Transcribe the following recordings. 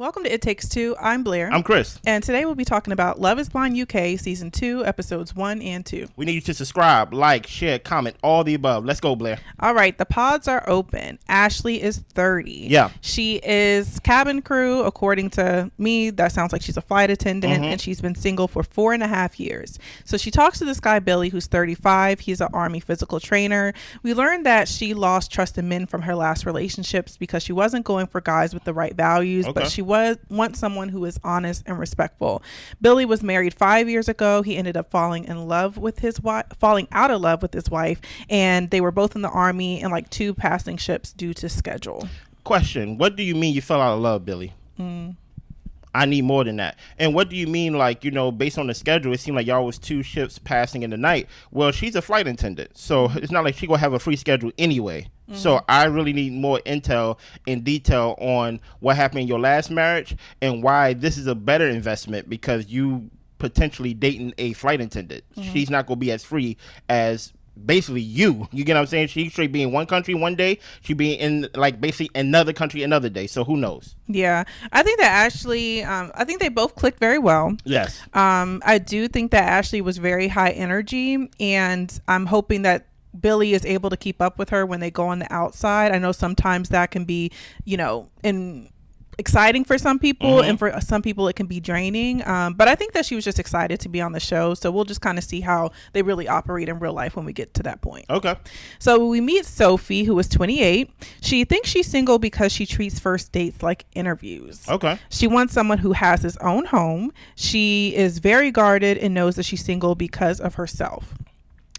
Welcome to It Takes Two. I'm Blair. I'm Chris. And today we'll be talking about Love is Blind UK Season 2, Episodes 1 and 2. We need you to subscribe, like, share, comment, all the above. Let's go, Blair. All right, the pods are open. Ashley is 30. Yeah. She is cabin crew. According to me, that sounds like she's a flight attendant, and she's been single for 4.5 years. So she talks to this guy, Billy, who's 35. He's an Army physical trainer. We learned that she lost trust in men from her last relationships because she wasn't going for guys with the right values, but she wants someone who is honest and respectful. Billy was married 5 years ago. He ended up falling out of love with his wife, and they were both in the Army and like 2 passing ships due to schedule. Question: what do you mean you fell out of love, Billy? I need more than that. And what do you mean, like, you know, based on the schedule, it seemed like y'all was 2 ships passing in the night. Well, she's a flight attendant, so it's not like she gonna have a free schedule anyway. So I really need more intel and detail on what happened in your last marriage and why this is a better investment, because you potentially dating a flight attendant. She's not gonna be as free as basically you get what I'm saying? She straight be in one country one day, she be in like basically another country another day, so who knows? Yeah, I think that Ashley, I think they both clicked very well. Yes. I do think that Ashley was very high energy, and I'm hoping that Billy is able to keep up with her when they go on the outside. I know sometimes that can be, you know, exciting for some people, and for some people it can be draining, but I think that she was just excited to be on the show, so we'll just kind of see how they really operate in real life when we get to that point. Okay. So we meet Sophie, who is 28. She thinks she's single because she treats first dates like interviews. Okay. She wants someone who has his own home. She is very guarded and knows that she's single because of herself.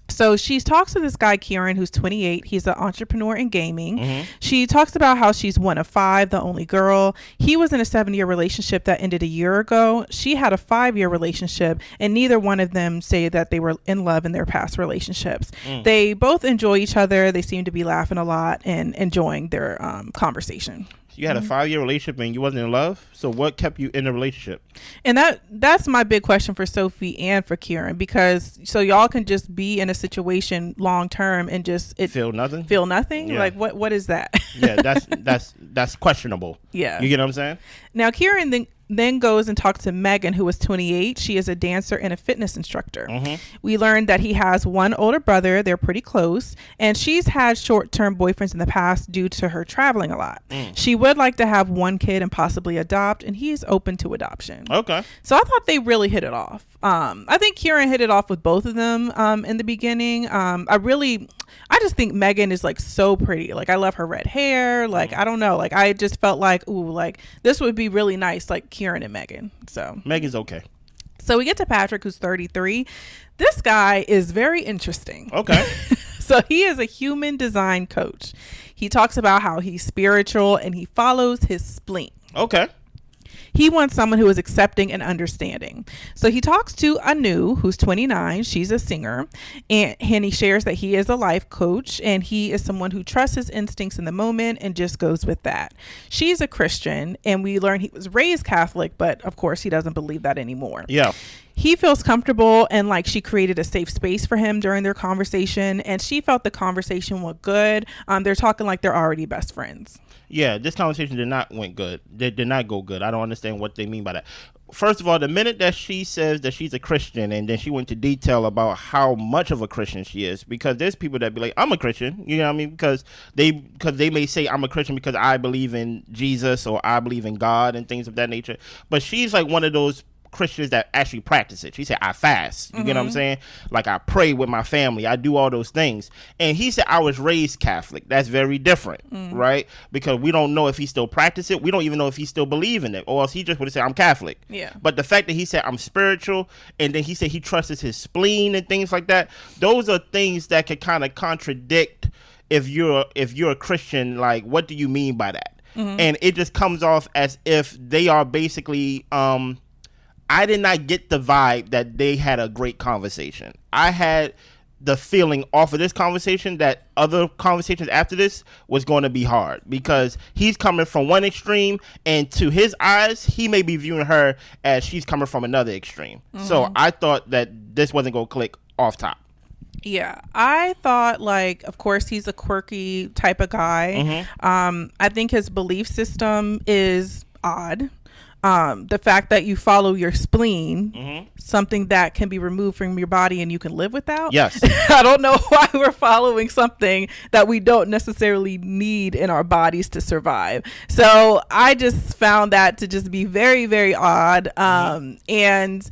So she talks to this guy, Kieran, who's 28. He's an entrepreneur in gaming. She talks about how she's one of 5, the only girl. He was in a 7-year relationship that ended a year ago. She had a 5-year relationship, and neither one of them say that they were in love in their past relationships. They both enjoy each other. They seem to be laughing a lot and enjoying their conversation. You had a 5-year relationship and you wasn't in love, so what kept you in the relationship? And that's my big question for Sophie and for Kieran, because so y'all can just be in a situation long term and just feel nothing. Yeah. Like what is that? Yeah, that's questionable. Yeah, you get what I'm saying? Now Kieran then goes and talks to Megan, who is 28. She is a dancer and a fitness instructor. We learned that he has one older brother. They're pretty close, and she's had short-term boyfriends in the past due to her traveling a lot. She would like to have 1 kid and possibly adopt, and he is open to adoption. Okay. So I thought they really hit it off. I think Kieran hit it off with both of them in the beginning. I just think Megan is like so pretty. Like I love her red hair. Like I don't know. Like I just felt like, ooh, like this would be really nice, like Kieran and Megan. So Megan's okay. So we get to Patrick, who's 33. This guy is very interesting. Okay. So he is a human design coach. He talks about how he's spiritual and he follows his spleen. Okay. He wants someone who is accepting and understanding. So he talks to Anu, who's 29. She's a singer. And he shares that he is a life coach, and he is someone who trusts his instincts in the moment and just goes with that. She's a Christian, and we learn he was raised Catholic, but of course he doesn't believe that anymore. Yeah. He feels comfortable, and like she created a safe space for him during their conversation, and she felt the conversation went good. They're talking like they're already best friends. Yeah, this conversation did not go good. I don't understand what they mean by that. First of all, the minute that she says that she's a Christian, and then she went into detail about how much of a Christian she is, because there's people that be like, I'm a Christian, you know what I mean? Because they may say I'm a Christian because I believe in Jesus or I believe in God and things of that nature. But she's like one of those Christians that actually practice it. She said, I fast. You get what I'm saying? Like I pray with my family. I do all those things. And he said, I was raised Catholic. That's very different, right? Because we don't know if he still practice it. We don't even know if he still believe in it. Or else he just would have said, I'm Catholic. Yeah. But the fact that he said, I'm spiritual, and then he said he trusts his spleen and things like that, those are things that can kind of contradict if you're a Christian. Like, what do you mean by that? And it just comes off as if they are basically I did not get the vibe that they had a great conversation. I had the feeling off of this conversation that other conversations after this was going to be hard, because he's coming from one extreme, and to his eyes, he may be viewing her as she's coming from another extreme. So I thought that this wasn't going to click off top. Yeah, I thought, like, of course, he's a quirky type of guy. I think his belief system is odd. the fact that you follow your spleen, something that can be removed from your body and you can live without. Yes. I don't know why we're following something that we don't necessarily need in our bodies to survive. So I just found that to just be very, very odd. And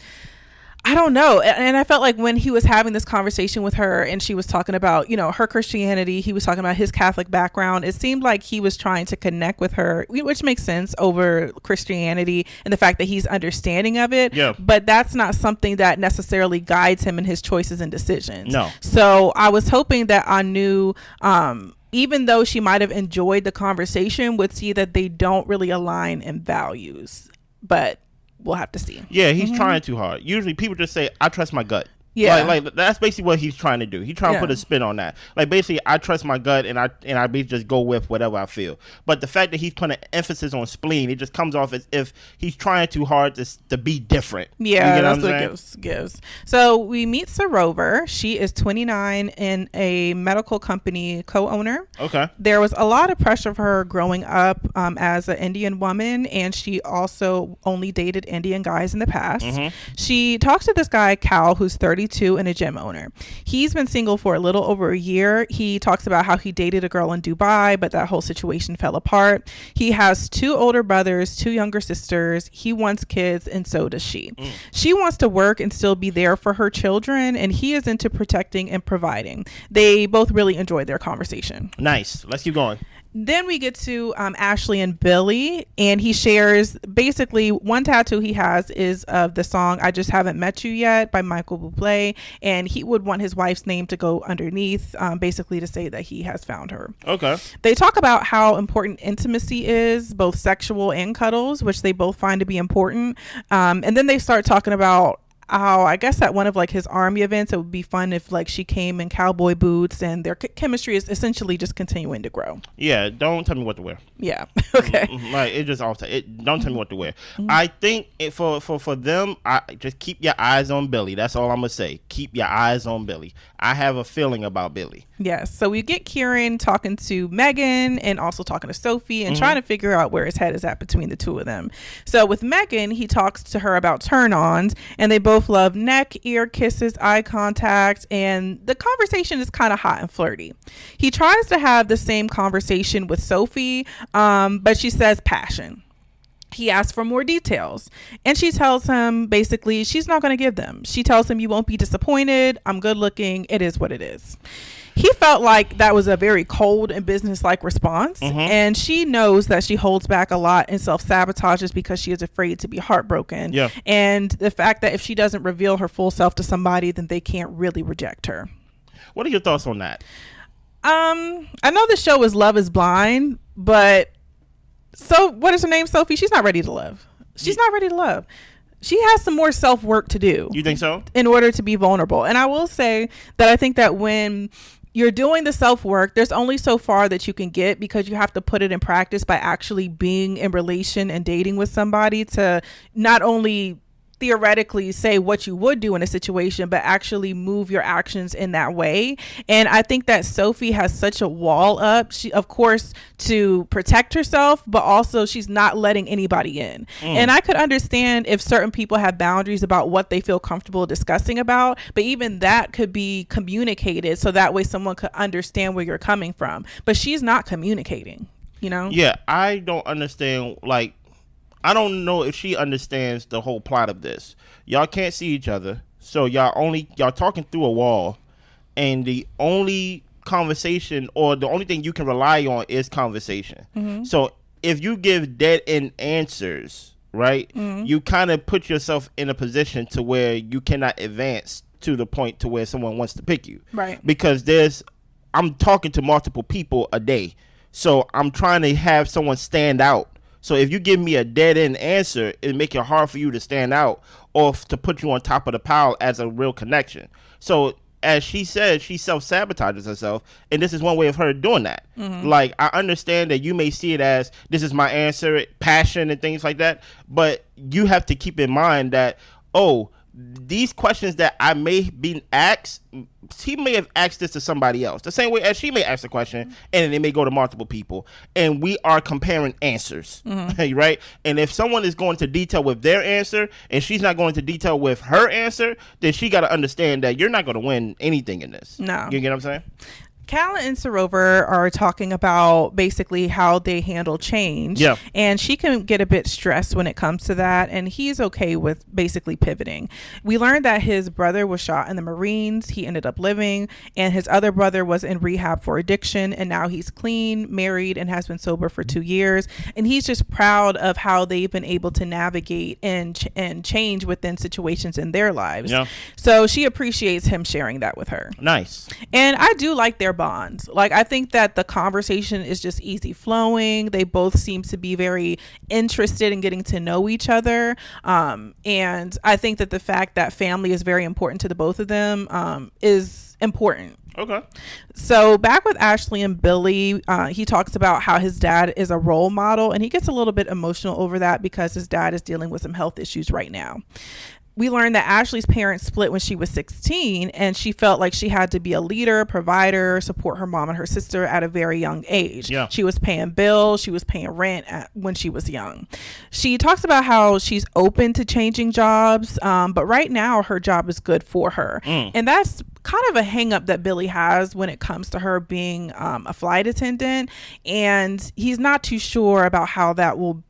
I don't know. And I felt like when he was having this conversation with her and she was talking about, you know, her Christianity, he was talking about his Catholic background. It seemed like he was trying to connect with her, which makes sense, over Christianity and the fact that he's understanding of it. Yeah. But that's not something that necessarily guides him in his choices and decisions. No. So I was hoping that Anu, even though she might have enjoyed the conversation, would see that they don't really align in values. But we'll have to see. Yeah, he's trying too hard. Usually people just say, I trust my gut. Yeah. Like that's basically what he's trying to do. He's trying to put a spin on that. Like basically, I trust my gut and I basically just go with whatever I feel. But the fact that he's putting an emphasis on spleen, it just comes off as if he's trying too hard to be different. Yeah, that's what it gives. So we meet Sarover. She is 29 and a medical company co-owner. Okay. There was a lot of pressure for her growing up as an Indian woman, and she also only dated Indian guys in the past. She talks to this guy, Cal, who's 32 and a gym owner. He's been single for a little over a year. He talks about how he dated a girl in Dubai, but that whole situation fell apart. He has 2 older brothers, 2 younger sisters. He wants kids, and so does she. She wants to work and still be there for her children, and he is into protecting and providing. They both really enjoyed their conversation. Nice. Let's keep going. Then we get to Ashley and Billy, and he shares basically one tattoo he has is of the song I Just Haven't Met You Yet by Michael Bublé, and he would want his wife's name to go underneath, basically to say that he has found her. Okay. They talk about how important intimacy is, both sexual and cuddles, which they both find to be important. And then they start talking about how I guess at one of like his army events, it would be fun if like she came in cowboy boots, and their chemistry is essentially just continuing to grow. Yeah, don't tell me what to wear. Yeah. Okay. Like it just all don't tell me what to wear. I think for them, I just keep your eyes on Billy. That's all I'm gonna say. Keep your eyes on Billy. I have a feeling about Billy. Yes. So we get Kieran talking to Megan and also talking to Sophie and trying to figure out where his head is at between the two of them. So with Megan, he talks to her about turn-ons, and they both love neck, ear kisses, eye contact, and the conversation is kind of hot and flirty. He tries to have the same conversation with Sophie, but she says passion. He asks for more details, and she tells him basically she's not going to give them. She tells him, you won't be disappointed. I'm good looking. It is what it is. He felt like that was a very cold and business-like response, and she knows that she holds back a lot and self-sabotages because she is afraid to be heartbroken. Yeah. And the fact that if she doesn't reveal her full self to somebody, then they can't really reject her. What are your thoughts on that? I know the show is Love is Blind, but so what is her name, Sophie? She's not ready to love. She's not ready to love. She has some more self-work to do. You think so? In order to be vulnerable. And I will say that I think that when you're doing the self-work, there's only so far that you can get, because you have to put it in practice by actually being in relation and dating with somebody to not only theoretically say what you would do in a situation, but actually move your actions in that way. And I think that Sophie has such a wall up, she, of course, to protect herself, but also she's not letting anybody in. And I could understand if certain people have boundaries about what they feel comfortable discussing about, but even that could be communicated so that way someone could understand where you're coming from. But she's not communicating, you know? Yeah, I don't understand, like, I don't know if she understands the whole plot of this. Y'all can't see each other, so y'all talking through a wall, and the only conversation or the only thing you can rely on is conversation. So if you give dead end answers, right, you kind of put yourself in a position to where you cannot advance to the point to where someone wants to pick you, right? Because I'm talking to multiple people a day, so I'm trying to have someone stand out. So if you give me a dead end answer, it'll make it hard for you to stand out or to put you on top of the pile as a real connection. So as she said, she self-sabotages herself, and this is one way of her doing that. Like, I understand that you may see it as this is my answer, passion and things like that, but you have to keep in mind that, these questions that I may be asked he may have asked this to somebody else, the same way as she may ask the question, and it may go to multiple people, and we are comparing answers, right? And if someone is going to detail with their answer, and she's not going to detail with her answer, then she got to understand that you're not going to win anything in this. No. You get what I'm saying? Cal and Sorover are talking about basically how they handle change. Yeah. And she can get a bit stressed when it comes to that. And he's okay with basically pivoting. We learned that his brother was shot in the Marines. He ended up living. And his other brother was in rehab for addiction. And now he's clean, married, and has been sober for 2 years. And he's just proud of how they've been able to navigate and change within situations in their lives. Yeah. So she appreciates him sharing that with her. Nice. And I do like their bonds. Like, I think that the conversation is just easy flowing. They both seem to be very interested in getting to know each other. And I think that the fact that family is very important to the both of them is important. Okay. So back with Ashley and Billy, he talks about how his dad is a role model, and he gets a little bit emotional over that because his dad is dealing with some health issues right now. We learned that Ashley's parents split when she was 16, and she felt like she had to be a leader, provider, support her mom and her sister at a very young age. Yeah. She was paying bills, she was paying rent when she was young. She talks about how she's open to changing jobs, but right now her job is good for her. And that's kind of a hang up that Billy has when it comes to her being a flight attendant, and he's not too sure about how that will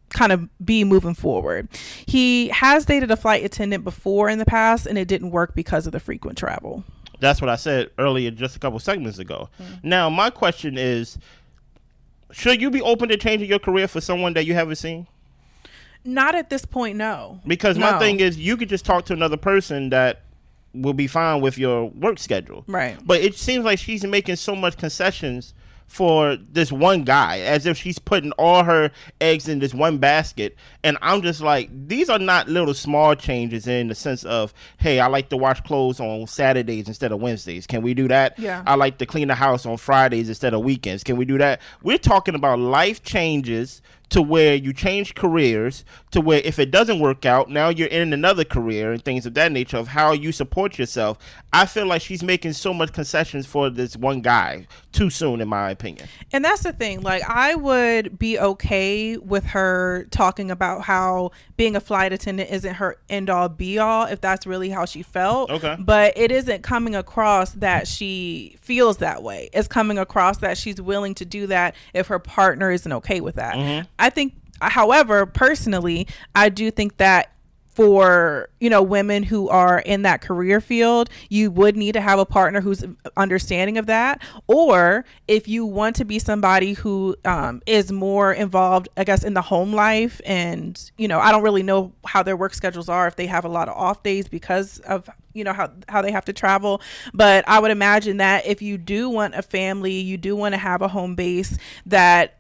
kind of be moving forward. He has dated a flight attendant before in the past, and it didn't work because of the frequent travel. That's what I said earlier, just a couple segments ago. Now, my question is, should you be open to changing your career for someone that you haven't seen? Not at this point, no. Because my thing is, you could just talk to another person that will be fine with your work schedule. Right. But it seems like she's making so much concessions for this one guy, as if she's putting all her eggs in this one basket. And I'm just like, these are not little small changes in the sense of, hey, I like to wash clothes on Saturdays instead of Wednesdays. Can we do that? Yeah. I like to clean the house on Fridays instead of weekends. Can we do that? We're talking about life changes to where you change careers, to where if it doesn't work out, now you're in another career and things of that nature, of how you support yourself. I feel like she's making so much concessions for this one guy too soon, in my opinion. And that's the thing. Like, I would be okay with her talking about how being a flight attendant isn't her end all be all, if that's really how she felt. Okay. But it isn't coming across that she feels that way. It's coming across that she's willing to do that if her partner isn't okay with that. I think, however, personally, I do think that for, women who are in that career field, you would need to have a partner who's understanding of that. Or if you want to be somebody who is more involved, I guess, in the home life, and, I don't really know how their work schedules are, if they have a lot of off days because of how they have to travel. But I would imagine that if you do want a family, you do want to have a home base, that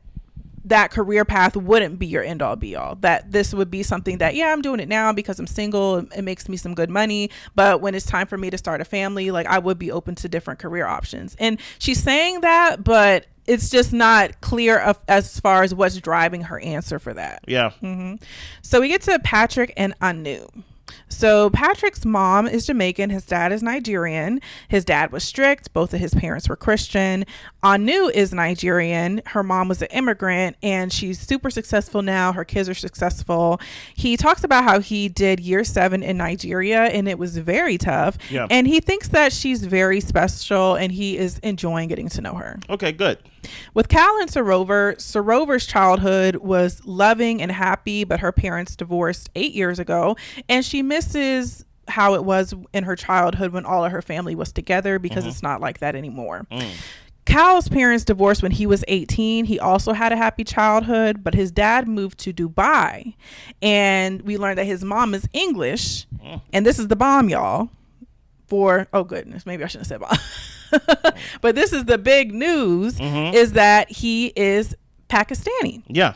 career path wouldn't be your end all be all. That this would be something that, I'm doing it now because I'm single. It makes me some good money. But when it's time for me to start a family, like, I would be open to different career options. And she's saying that, but it's just not clear as far as what's driving her answer for that. Yeah. So we get to Patrick and Anu. So Patrick's mom is Jamaican. His dad is Nigerian. His dad was strict. Both of his parents were Christian. Anu is Nigerian. Her mom was an immigrant, and she's super successful now. Her kids are successful. He talks about how he did year 7 in Nigeria, and it was very tough. Yeah. And he thinks that she's very special, and he is enjoying getting to know her. Okay, good. With Cal and Sorover's childhood was loving and happy, but her parents divorced 8 years ago, and she misses how it was in her childhood when all of her family was together, because it's not like that anymore. Cal's parents divorced when he was 18. He also had a happy childhood, but his dad moved to Dubai, and we learned that his mom is English, and this is the bomb, y'all. Oh goodness, maybe I shouldn't have said bomb. But this is the big news, is that he is Pakistani. Yeah.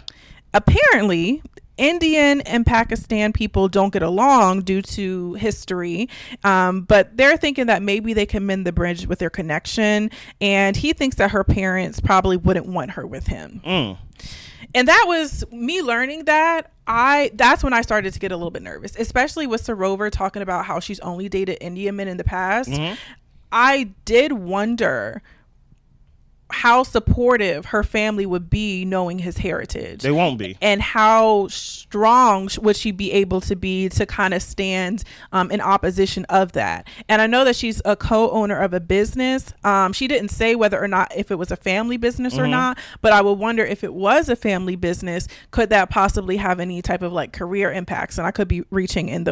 Apparently, Indian and Pakistan people don't get along due to history, but they're thinking that maybe they can mend the bridge with their connection, and he thinks that her parents probably wouldn't want her with him. And that was me learning that. That's when I started to get a little bit nervous, especially with Sorover talking about how she's only dated Indian men in the past. I did wonder how supportive her family would be knowing his heritage. They won't be. And how strong would she be able to be to kind of stand in opposition of that. And I know that she's a co-owner of a business. She didn't say whether or not if it was a family business or not, but I would wonder if it was a family business, could that possibly have any type of like career impacts? And I could be reaching in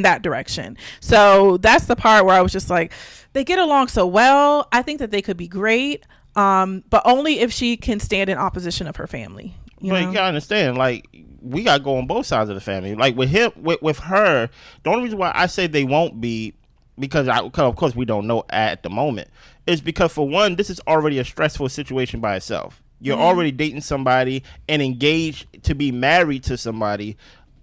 that direction. So that's the part where I was just like, they get along so well. I think that they could be great. But only if she can stand in opposition of her family. You gotta understand, like, we gotta go on both sides of the family. Like with him, with her, the only reason why I say they won't be, because of course we don't know at the moment, is because for one, this is already a stressful situation by itself. You're already dating somebody and engaged to be married to somebody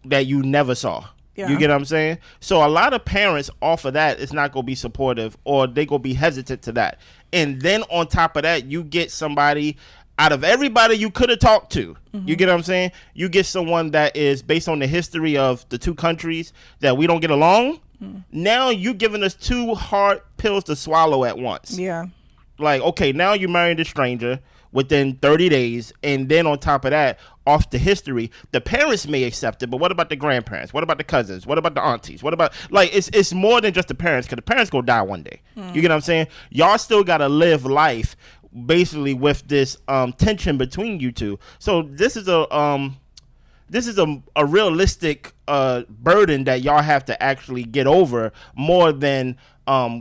that you never saw. Yeah. You get what I'm saying? So a lot of parents off of that is not going to be supportive, or they going to be hesitant to that. And then on top of that, you get somebody out of everybody you could have talked to. You get what I'm saying? You get someone that is based on the history of the two countries that we don't get along. Now you giving us two hard pills to swallow at once. Yeah. Like, okay, now you're marrying a stranger within 30 days, and then on top of that, off the history, the parents may accept it, but what about the grandparents? What about the cousins? What about the aunties? What about, like, it's more than just the parents, because the parents gonna die one day. You get what I'm saying? Y'all still gotta live life basically with this tension between you two. So this is a realistic burden that y'all have to actually get over, more than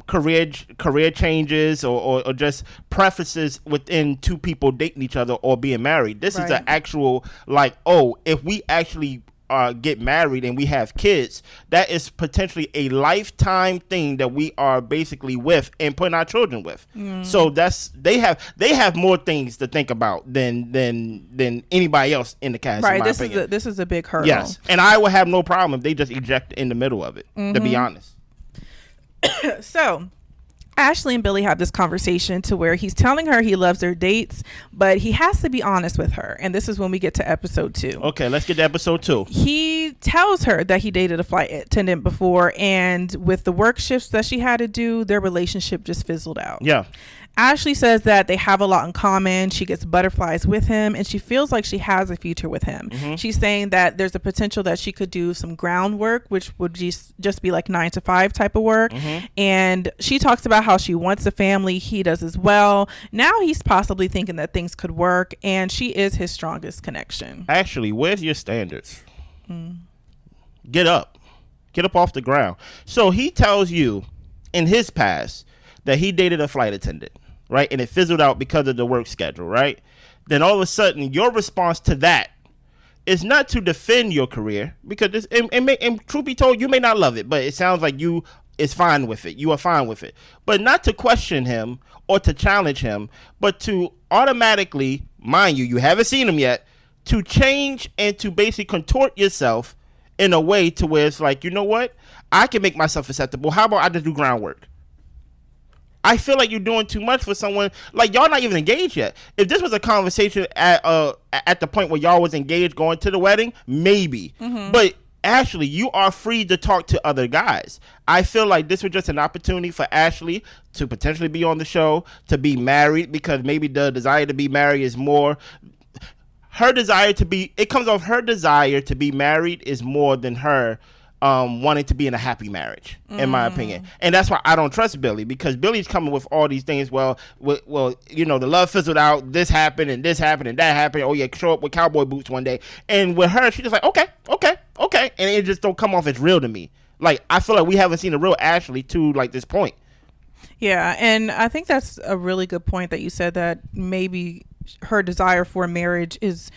career changes or just preferences within two people dating each other or being married. This is an actual, like, oh, if we actually get married and we have kids, that is potentially a lifetime thing that we are basically with and putting our children with. So they have more things to think about than anybody else in the cast. Right. This is a big hurdle. Yes, and I would have no problem if they just eject in the middle of it. To be honest. So Ashley and Billy have this conversation to where he's telling her he loves their dates, but he has to be honest with her. And this is when we get to episode 2. Okay, let's get to episode 2. He tells her that he dated a flight attendant before, and with the work shifts that she had to do, their relationship just fizzled out. Yeah. Ashley says that they have a lot in common. She gets butterflies with him, and she feels like she has a future with him. She's saying that there's a potential that she could do some groundwork, which would just be like 9 to 5 type of work. And she talks about how she wants a family. He does as well. Now he's possibly thinking that things could work, and she is his strongest connection. Actually, where's your standards? Get up off the ground. So he tells you in his past that he dated a flight attendant, right? And it fizzled out because of the work schedule, right? Then all of a sudden, your response to that is not to defend your career, because and truth be told, you may not love it, but it sounds like you is fine with it. You are fine with it. But not to question him or to challenge him, but to automatically, mind you, you haven't seen him yet, to change and to basically contort yourself in a way to where it's like, you know what? I can make myself acceptable. How about I just do groundwork? I feel like you're doing too much for someone, like, y'all not even engaged yet. If this was a conversation at the point where y'all was engaged going to the wedding, maybe. But Ashley, you are free to talk to other guys. I feel like this was just an opportunity for Ashley to potentially be on the show, to be married, because maybe the desire to be married is more her desire to be, it comes off her desire to be married is more than her wanting to be in a happy marriage, in my opinion. And that's why I don't trust Billy, because Billy's coming with all these things. Well, you know, the love fizzled out. This happened and that happened. Oh yeah, show up with cowboy boots one day. And with her, she's just like, okay. And it just don't come off as real to me. Like, I feel like we haven't seen a real Ashley to like this point. Yeah, and I think that's a really good point that you said, that maybe her desire for marriage is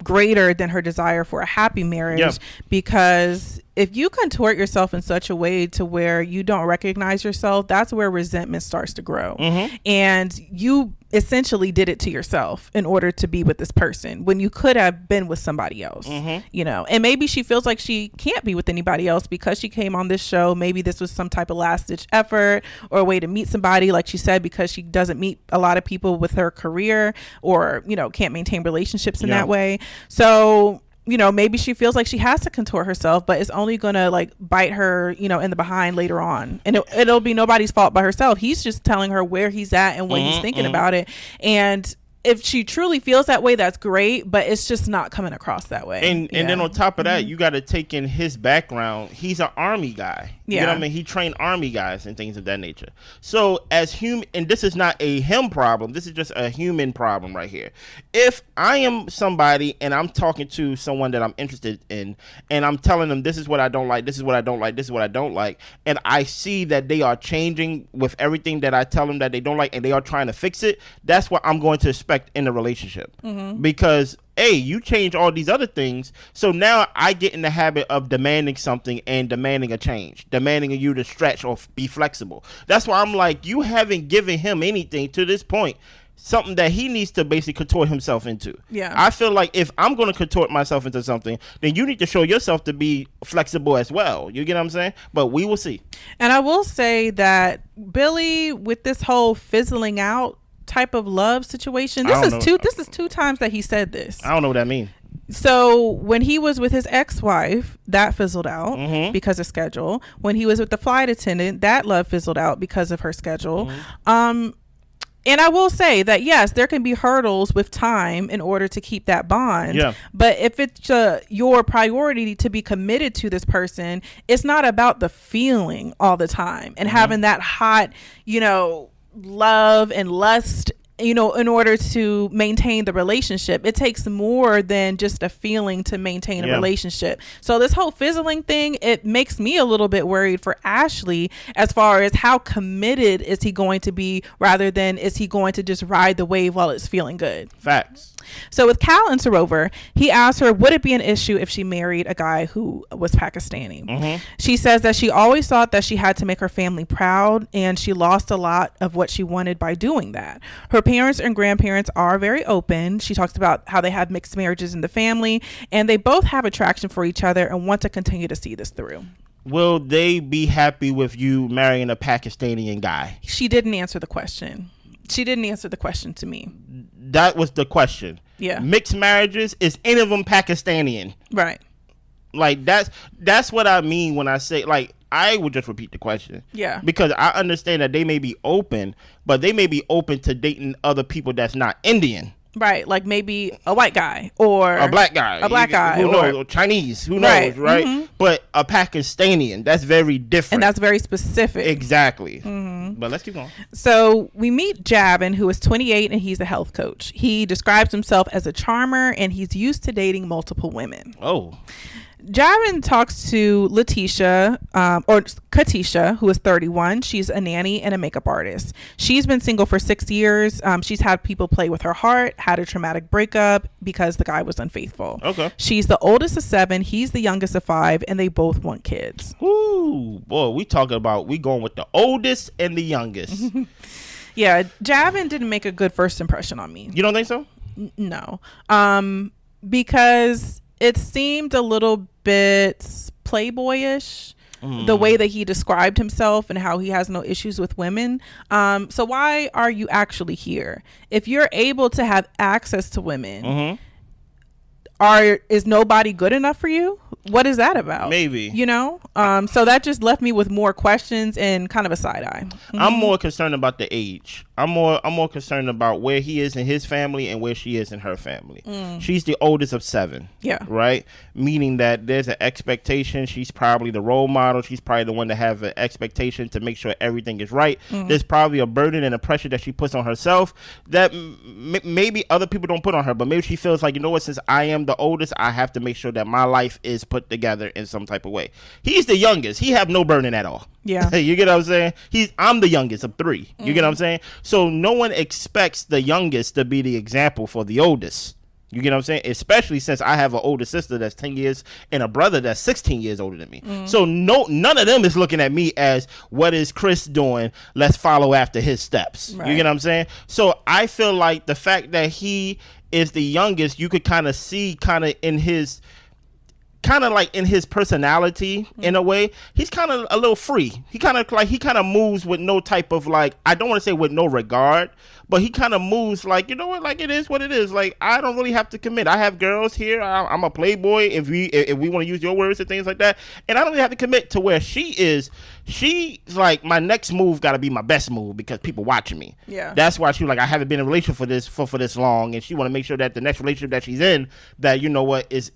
greater than her desire for a happy marriage, because if you contort yourself in such a way to where you don't recognize yourself, that's where resentment starts to grow. And you essentially did it to yourself in order to be with this person when you could have been with somebody else. You know, and maybe she feels like she can't be with anybody else because she came on this show. Maybe this was some type of last ditch effort or a way to meet somebody, like she said, because she doesn't meet a lot of people with her career, or, you know, can't maintain relationships in that way. So maybe she feels like she has to contort herself, but it's only gonna like bite her, in the behind later on, and it'll be nobody's fault but herself. He's just telling her where he's at and what he's thinking about it, and if she truly feels that way, that's great, but it's just not coming across that way. And then on top of that, you got to take in his background. He's an army guy. You know what I mean? He trained army guys and things of that nature. So as human, and this is not a him problem, this is just a human problem right here. If I am somebody and I'm talking to someone that I'm interested in, and I'm telling them this is what I don't like, this is what I don't like, this is what I don't like, and I see that they are changing with everything that I tell them that they don't like, and they are trying to fix it, that's what I'm going to expect in the relationship. Because you change all these other things, so now I get in the habit of demanding something and demanding a change, demanding you to stretch or be flexible. That's why I'm like, you haven't given him anything to this point, something that he needs to basically contort himself into. I feel like if I'm going to contort myself into something, then you need to show yourself to be flexible as well. You get what I'm saying? But we will see. And I will say that Billy, with this whole fizzling out type of love situation, this is two times that he said this. I don't know what that means. So when he was with his ex-wife, that fizzled out because of schedule. When he was with the flight attendant, that love fizzled out because of her schedule. And I will say that, yes, there can be hurdles with time in order to keep that bond. But if it's your priority to be committed to this person, it's not about the feeling all the time and having that hot, love and lust, in order to maintain the relationship. It takes more than just a feeling to maintain a relationship. So this whole fizzling thing, it makes me a little bit worried for Ashley as far as how committed is he going to be, rather than is he going to just ride the wave while it's feeling good. Facts. So with Cal and Sarover, he asked her, would it be an issue if she married a guy who was Pakistani? She says that she always thought that she had to make her family proud, and she lost a lot of what she wanted by doing that. Her parents and grandparents are very open. She talks about how they have mixed marriages in the family, and they both have attraction for each other and want to continue to see this through. Will they be happy with you marrying a Pakistani guy? She didn't answer the question. She didn't answer the question to me. That was the question. Yeah. Mixed marriages, is any of them Pakistani? Right. Like that's what I mean when I say, like, I would just repeat the question. Yeah. Because I understand that they may be open, but they may be open to dating other people that's not Indian. Right, like maybe a white guy or a black guy, who knows, or Chinese, who knows, right? But a Pakistani, that's very different, and that's very specific. Exactly. But let's keep going. So we meet Javin, who is 28, and he's a health coach. He describes himself as a charmer, and he's used to dating multiple women. Javin talks to Letitia, or Katisha, who is 31. She's a nanny and a makeup artist. She's been single for 6 years. She's had people play with her heart, had a traumatic breakup because the guy was unfaithful. She's the oldest of 7. He's the youngest of 5, and they both want kids. Ooh, boy, we going with the oldest and the youngest. Yeah, Javin didn't make a good first impression on me. You don't think so? No. Because it seemed a little bit playboyish, the way that he described himself and how he has no issues with women. So why are you actually here? If you're able to have access to women, is nobody good enough for you? What is that about? Maybe. So that just left me with more questions and kind of a side eye. I'm more concerned about the age. I'm more concerned about where he is in his family and where she is in her family. She's the oldest of 7. Yeah. Right? Meaning that there's an expectation. She's probably the role model. She's probably the one to have an expectation to make sure everything is right. There's probably a burden and a pressure that she puts on herself that maybe other people don't put on her, but maybe she feels like, since I am the oldest, I have to make sure that my life is put together in some type of way. He's the youngest. He have no burden at all. Yeah. You get what I'm saying? I'm the youngest of 3. You get what I'm saying? So no one expects the youngest to be the example for the oldest. You get what I'm saying? Especially since I have an older sister that's 10 years and a brother that's 16 years older than me. So none of them is looking at me as, what is Chris doing? Let's follow after his steps. Right. You get what I'm saying? So I feel like the fact that he is the youngest, you could kind of see in his kind of like in his personality in a way, he's kind of a little free. He kind of moves with no type of like, I don't want to say with no regard, but he kind of moves like, you know what, like it is what it is. Like I don't really have to commit. I have girls here. I'm a playboy if we want to use your words and things like that, and I don't really have to commit to where she's like my next move got to be my best move because people watching me. Yeah, that's why she was like I haven't been in a relationship for this long, and she want to make sure that the next relationship that she's in, that you know what is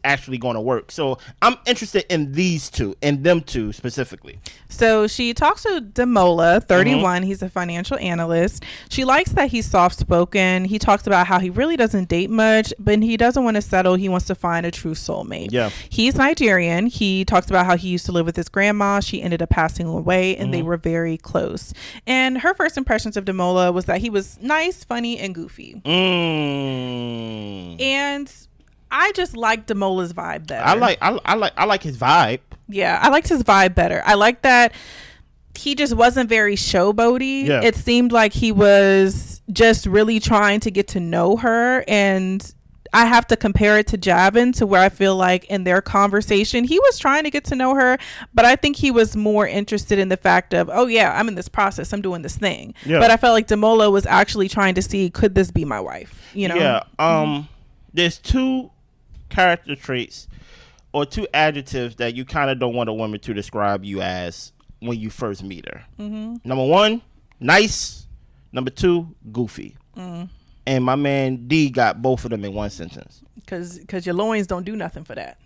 actually going to work. So I'm interested in these two, and them two specifically. So she talks to Demola, 31. He's a financial analyst. She likes that he's soft-spoken. He talks about how he really doesn't date much, but he doesn't want to settle. He wants to find a true soulmate. Yeah. He's Nigerian. He talks about how he used to live with his grandma. She ended up passing away, and they were very close. And her first impressions of Demola was that he was nice, funny, and goofy. And I just like Demola's vibe better. I like his vibe. Yeah, I liked his vibe better. I like that he just wasn't very showboaty. Yeah. It seemed like he was just really trying to get to know her, and I have to compare it to Javin, to where I feel like in their conversation he was trying to get to know her, but I think he was more interested in the fact of, oh yeah, I'm in this process, I'm doing this thing. Yeah. But I felt like Demola was actually trying to see, could this be my wife, you know? Yeah. There's two character traits or two adjectives that you kind of don't want a woman to describe you as when you first meet her. Number one, nice. Number two, goofy. And my man D got both of them in one sentence. Because your loins don't do nothing for that.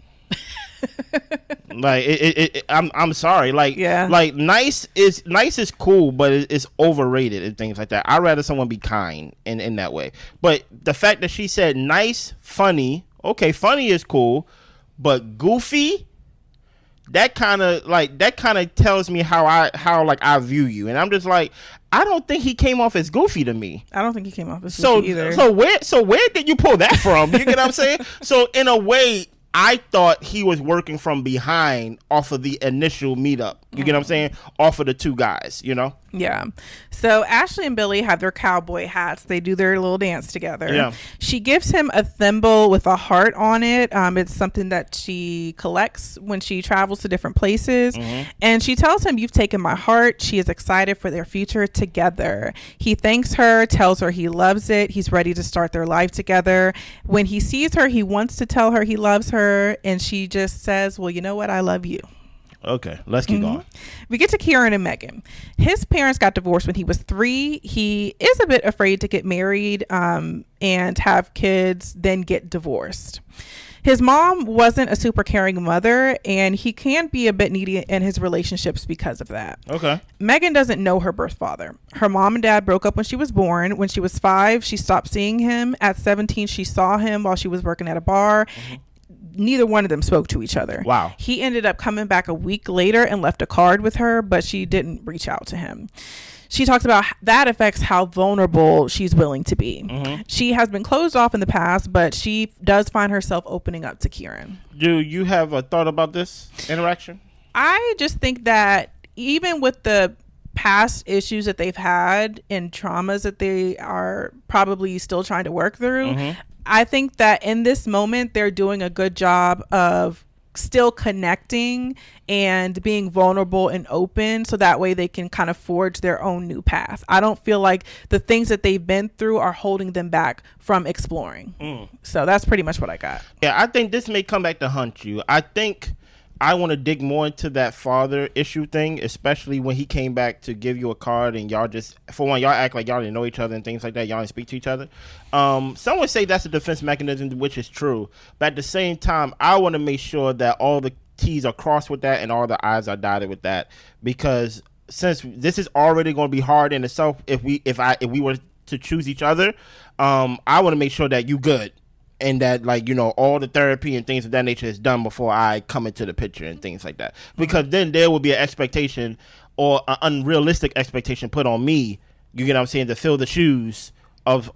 Like I'm sorry. Like Yeah. like nice is cool, but it's overrated and things like that. I'd rather someone be kind in that way. But the fact that she said nice, funny, okay, funny is cool, but goofy, that kind of tells me how I view you, and I'm just like, I don't think he came off as goofy to me. I don't think he came off as goofy either. So where did you pull that from? You get what I'm saying? So in a way, I thought he was working from behind off of the initial meetup. You get what I'm saying? Off of the two guys, you know? Yeah. So Ashley and Billy have their cowboy hats. They do their little dance together. Yeah. She gives him a thimble with a heart on it. It's something that she collects when she travels to different places. And she tells him, "You've taken my heart." She is excited for their future together. He thanks her, tells her he loves it. He's ready to start their life together. When he sees her, he wants to tell her he loves her. And she just says, "Well, you know what? I love you." Okay, let's keep going. We get to Kieran and Megan. His parents got divorced when he was 3. He is a bit afraid to get married and have kids, then get divorced. His mom wasn't a super caring mother, and he can be a bit needy in his relationships because of that. Okay. Megan doesn't know her birth father. Her mom and dad broke up when she was born. When she was 5, she stopped seeing him. At 17, she saw him while she was working at a bar. Neither one of them spoke to each other. Wow. He ended up coming back a week later and left a card with her, but she didn't reach out to him. She talks about that affects how vulnerable she's willing to be. She has been closed off in the past, but she does find herself opening up to Kieran. Do you have a thought about this interaction? I just think that even with the past issues that they've had and traumas that they are probably still trying to work through, I think that in this moment, they're doing a good job of still connecting and being vulnerable and open, so that way they can kind of forge their own new path. I don't feel like the things that they've been through are holding them back from exploring. So that's pretty much what I got. Yeah, I think this may come back to haunt you. I think I want to dig more into that father issue thing, especially when he came back to give you a card and y'all just, for one, y'all act like y'all didn't know each other and things like that. Y'all didn't speak to each other. Some would say that's a defense mechanism, which is true. But at the same time, I want to make sure that all the T's are crossed with that and all the I's are dotted with that, because since this is already going to be hard in itself, if we were to choose each other, I want to make sure that you good. And that, like, you know, all the therapy and things of that nature is done before I come into the picture and things like that. Because then there will be an expectation or an unrealistic expectation put on me, you get what I'm saying, to fill the shoes of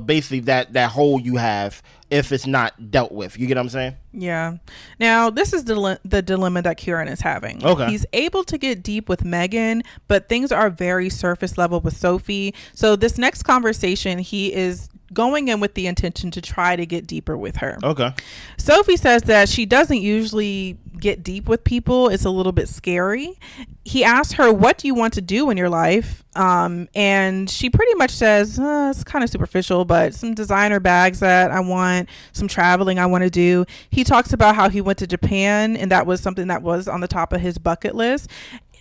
basically that hole you have if it's not dealt with. You get what I'm saying? Yeah. Now, this is the dilemma that Kieran is having. Okay. He's able to get deep with Megan, but things are very surface level with Sophie. So this next conversation, he is going in with the intention to try to get deeper with her. Okay. Sophie says that she doesn't usually get deep with people. It's a little bit scary. He asks her, what do you want to do in your life? And she pretty much says, it's kind of superficial, but some designer bags that I want, some traveling I want to do. He talks about how he went to Japan, and that was something that was on the top of his bucket list.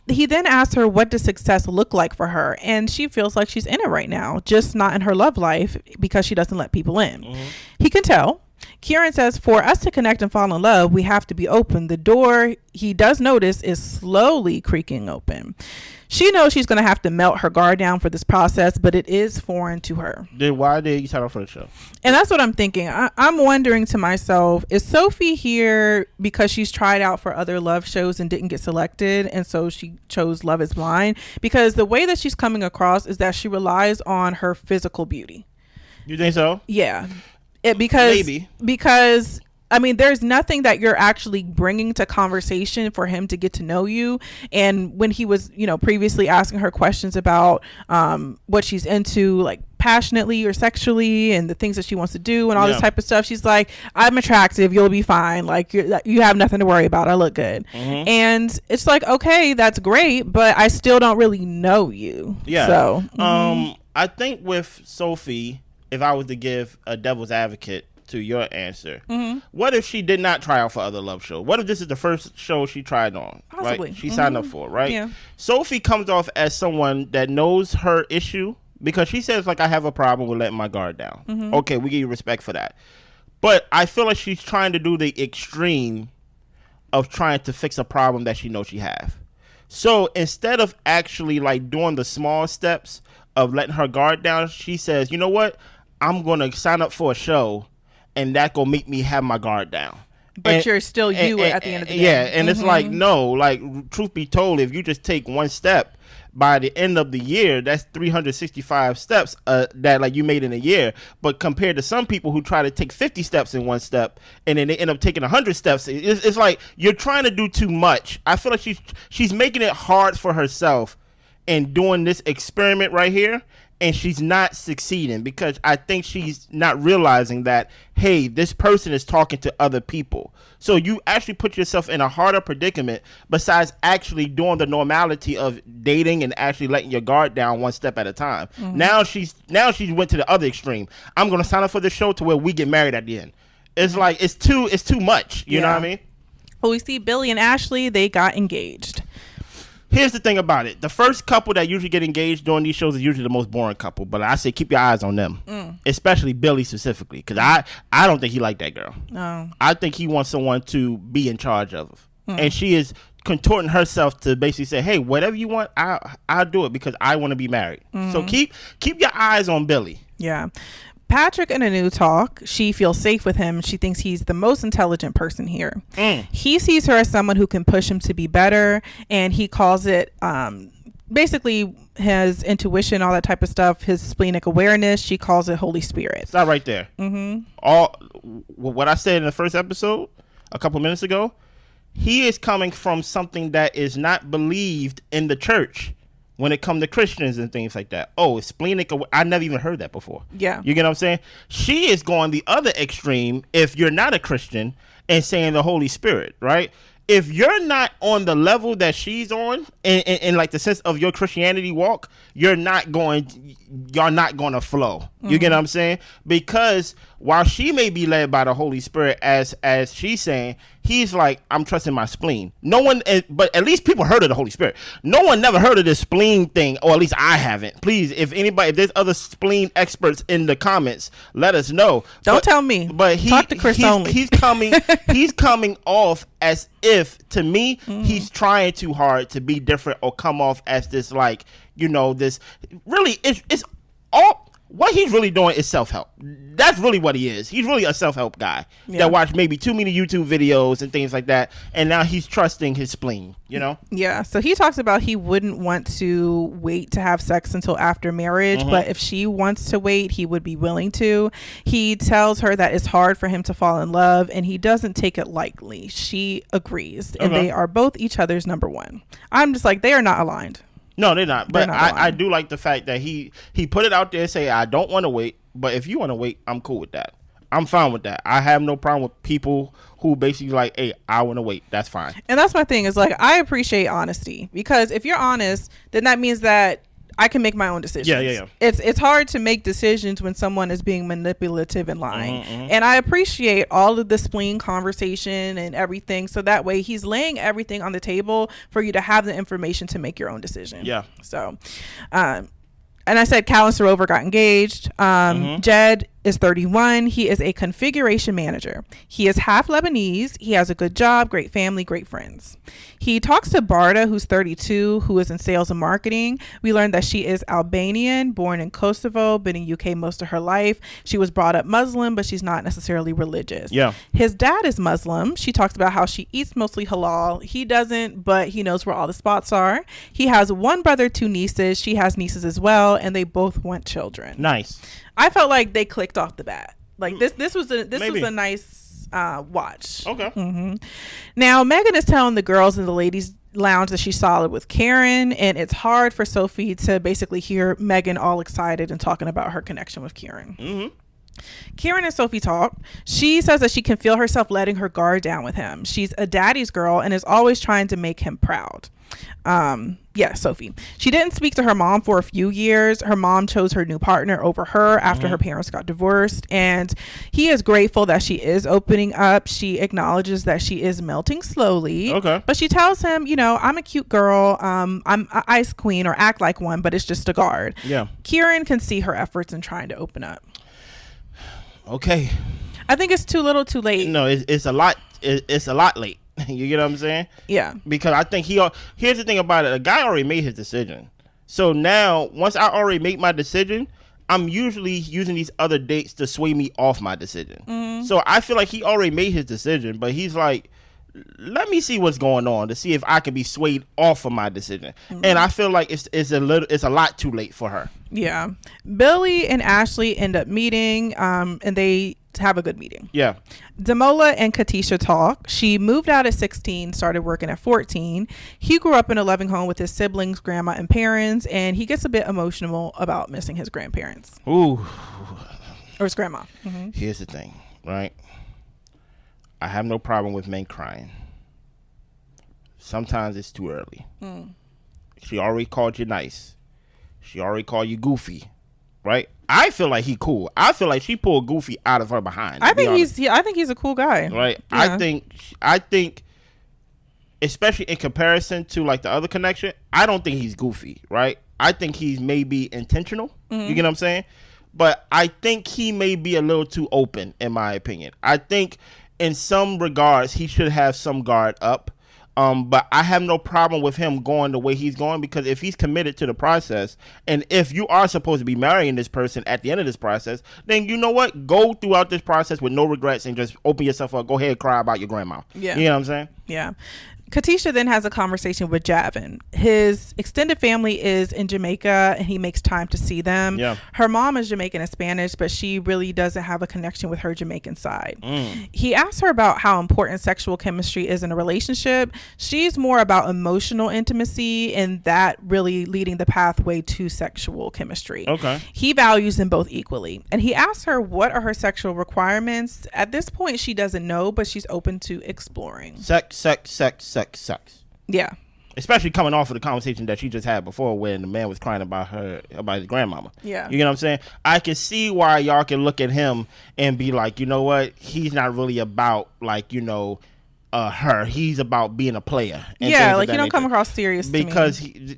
He then asks her, what does success look like for her? And she feels like she's in it right now, just not in her love life because she doesn't let people in. Mm-hmm. He can tell. Kieran says, for us to connect and fall in love, we have to be open. The door, he does notice, is slowly creaking open. She knows she's going to have to melt her guard down for this process, but it is foreign to her. Then why did you sign up for the show? And that's what I'm thinking. I'm wondering to myself, is Sophie here because she's tried out for other love shows and didn't get selected, and so she chose Love is Blind? Because the way that she's coming across is that she relies on her physical beauty. You think so? Yeah. Because I mean, there's nothing that you're actually bringing to conversation for him to get to know you. And when he was, previously asking her questions about what she's into, like passionately or sexually, and the things that she wants to do and all this type of stuff, she's like, I'm attractive, you'll be fine, like you have nothing to worry about, I look good. Mm-hmm. And it's like, okay, that's great, but I still don't really know you. So I think with Sophie, if I was to give a devil's advocate to your answer, what if she did not try out for other love shows? What if this is the first show she tried on? Possibly. Right? She signed up for, right? Yeah. Sophie comes off as someone that knows her issue, because she says, like, I have a problem with letting my guard down. Mm-hmm. Okay, we give you respect for that. But I feel like she's trying to do the extreme of trying to fix a problem that she knows she have. So instead of actually like doing the small steps of letting her guard down, she says, you know what? I'm going to sign up for a show, and that going to make me have my guard down. But you're still you at the end of the day. Yeah, and it's like, no, like, truth be told, if you just take one step, by the end of the year, that's 365 steps that like you made in a year. But compared to some people who try to take 50 steps in one step, and then they end up taking 100 steps, it's like you're trying to do too much. I feel like she's making it hard for herself in doing this experiment right here. And she's not succeeding because I think she's not realizing that, hey, this person is talking to other people. So you actually put yourself in a harder predicament besides actually doing the normality of dating and actually letting your guard down one step at a time. Mm-hmm. Now she's went to the other extreme. I'm going to sign up for the show to where we get married at the end. It's like it's too much. You know what I mean? Well, we see Billy and Ashley, they got engaged. Here's the thing about it. The first couple that usually get engaged during these shows is usually the most boring couple. But I say keep your eyes on them, especially Billy specifically, because I don't think he liked that girl. No. I think he wants someone to be in charge of. And she is contorting herself to basically say, hey, whatever you want, I'll do it because I want to be married. So keep your eyes on Billy. Yeah. Patrick and Anu talk. She feels safe with him. She thinks he's the most intelligent person here. He sees her as someone who can push him to be better, and he calls it basically his intuition, all that type of stuff, his splenic awareness. She calls it Holy Spirit. Stop right there. All what I said in the first episode a couple minutes ago, he is coming from something that is not believed in the church. When it comes to Christians and things like that. Oh, splenic. I never even heard that before. Yeah. You get what I'm saying? She is going the other extreme if you're not a Christian and saying the Holy Spirit, right? If you're not on the level that she's on in like the sense of your Christianity walk, you're not going to flow. You get what I'm saying? Because while she may be led by the Holy Spirit as she's saying, he's like, I'm trusting my spleen. No one, but at least people heard of the Holy Spirit. No one never heard of this spleen thing, or at least I haven't. Please, if there's other spleen experts in the comments, let us know. Don't tell me. But talk to Chris only. He's coming off as if, to me, he's trying too hard to be different or come off as this, like, this really it's all. what he's really doing is self-help. That's really what he is. He's really a self-help guy that watched maybe too many YouTube videos and things like that, and now he's trusting his spleen, you know? Yeah, so he talks about he wouldn't want to wait to have sex until after marriage, but if she wants to wait, he would be willing to. He tells her that it's hard for him to fall in love, and he doesn't take it lightly. She agrees, and they are both each other's number one. I'm just like, they are not aligned. No, they're not. But I do like the fact that he put it out there and say, I don't want to wait, but if you want to wait, I'm cool with that. I'm fine with that. I have no problem with people who basically like, hey, I want to wait. That's fine. And that's my thing is like, I appreciate honesty, because if you're honest, then that means that I can make my own decisions. Yeah. It's hard to make decisions when someone is being manipulative and lying. And I appreciate all of the spleen conversation and everything. So that way he's laying everything on the table for you to have the information to make your own decision. Yeah. So, and I said Cal and Sorover got engaged. Jed is 31. He is a configuration manager. He is half Lebanese. He has a good job, great family, great friends. He talks to Barda, who's 32, who is in sales and marketing. We learned that she is Albanian, born in Kosovo, been in UK most of her life. She was brought up Muslim, but she's not necessarily religious. Yeah. His dad is Muslim. She talks about how she eats mostly halal. He doesn't, but he knows where all the spots are. He has one brother, two nieces. She has nieces as well, and they both want children. Nice. I felt like they clicked off the bat. Like this was a nice watch. Okay. Now Megan is telling the girls in the ladies lounge that she's solid with Karen, and it's hard for Sophie to basically hear Megan all excited and talking about her connection with Karen. Karen and Sophie talk. She says that she can feel herself letting her guard down with him. She's a daddy's girl and is always trying to make him proud. Sophie. She didn't speak to her mom for a few years. Her mom chose her new partner over her after her parents got divorced, and he is grateful that she is opening up. She acknowledges that she is melting slowly. Okay. But she tells him, I'm a cute girl. I'm an ice queen, or act like one, but it's just a guard. Yeah. Kieran can see her efforts in trying to open up. Okay. I think it's too little too late. No, it's a lot. It's a lot late. You get what I'm saying? Yeah. Because I think here's the thing about it. A guy already made his decision. So now, once I already make my decision, I'm usually using these other dates to sway me off my decision. So I feel like he already made his decision, but he's like, let me see what's going on to see if I can be swayed off of my decision. And I feel like it's a lot too late for her. Yeah. Billy and Ashley end up meeting, and they have a good meeting. Yeah. Damola and Katisha talk. She moved out at 16, started working at 14. He grew up in a loving home with his siblings, grandma, and parents, and he gets a bit emotional about missing his grandparents. Ooh. Or his grandma. Here's the thing, right? I have no problem with men crying. Sometimes it's too early. She already called you nice. She already called you goofy, right? I feel like he cool. I feel like she pulled Goofy out of her behind. I think he's a cool guy. Right. Yeah. I think, especially in comparison to like the other connection, I don't think he's goofy, right? I think he's maybe intentional. You get what I'm saying? But I think he may be a little too open, in my opinion. I think in some regards he should have some guard up. But I have no problem with him going the way he's going, because if he's committed to the process, and if you are supposed to be marrying this person at the end of this process, then you know what? Go throughout this process with no regrets and just open yourself up. Go ahead and cry about your grandma. Yeah. You know what I'm saying? Yeah. Katisha then has a conversation with Javin. His extended family is in Jamaica, and he makes time to see them. Yeah. Her mom is Jamaican and Spanish, but she really doesn't have a connection with her Jamaican side. He asks her about how important sexual chemistry is in a relationship. She's more about emotional intimacy, and that really leading the pathway to sexual chemistry. Okay. He values them both equally, and he asks her what are her sexual requirements. At this point, she doesn't know, but she's open to exploring. Sex. Yeah. Especially coming off of the conversation that she just had before when the man was crying about his grandmama. Yeah. You know what I'm saying? I can see why y'all can look at him and be like, you know what? He's not really about like, her. He's about being a player. Yeah, like you don't come across serious because to me.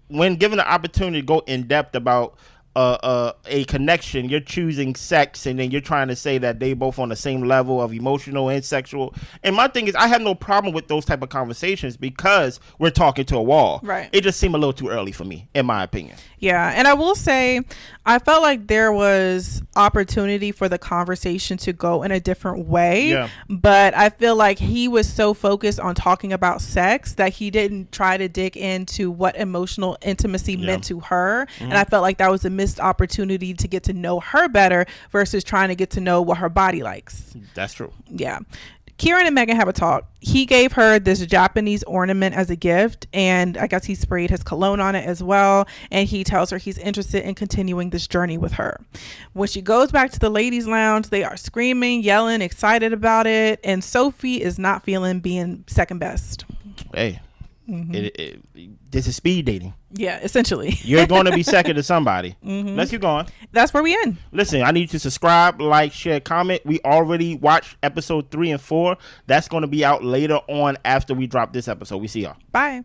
when given the opportunity to go in depth about a connection. You're choosing sex, and then you're trying to say that they both on the same level of emotional and sexual. And my thing is, I have no problem with those type of conversations because we're talking to a wall. Right. It just seemed a little too early for me, in my opinion. Yeah, and I will say, I felt like there was opportunity for the conversation to go in a different way. Yeah. But I feel like he was so focused on talking about sex that he didn't try to dig into what emotional intimacy meant to her. And I felt like that was a missed opportunity to get to know her better versus trying to get to know what her body likes. That's true. Yeah. Kieran and Megan have a talk. He gave her this Japanese ornament as a gift, and I guess he sprayed his cologne on it as well. And he tells her he's interested in continuing this journey with her. When she goes back to the ladies' lounge, they are screaming, yelling, excited about it. And Sophie is not feeling being second best. Hey, this is speed dating. Yeah, essentially. You're going to be second to somebody. Let's keep going. That's where we end. Listen, I need you to subscribe, like, share, comment. We already watched episode 3 and 4. That's going to be out later on after we drop this episode. We see y'all. Bye.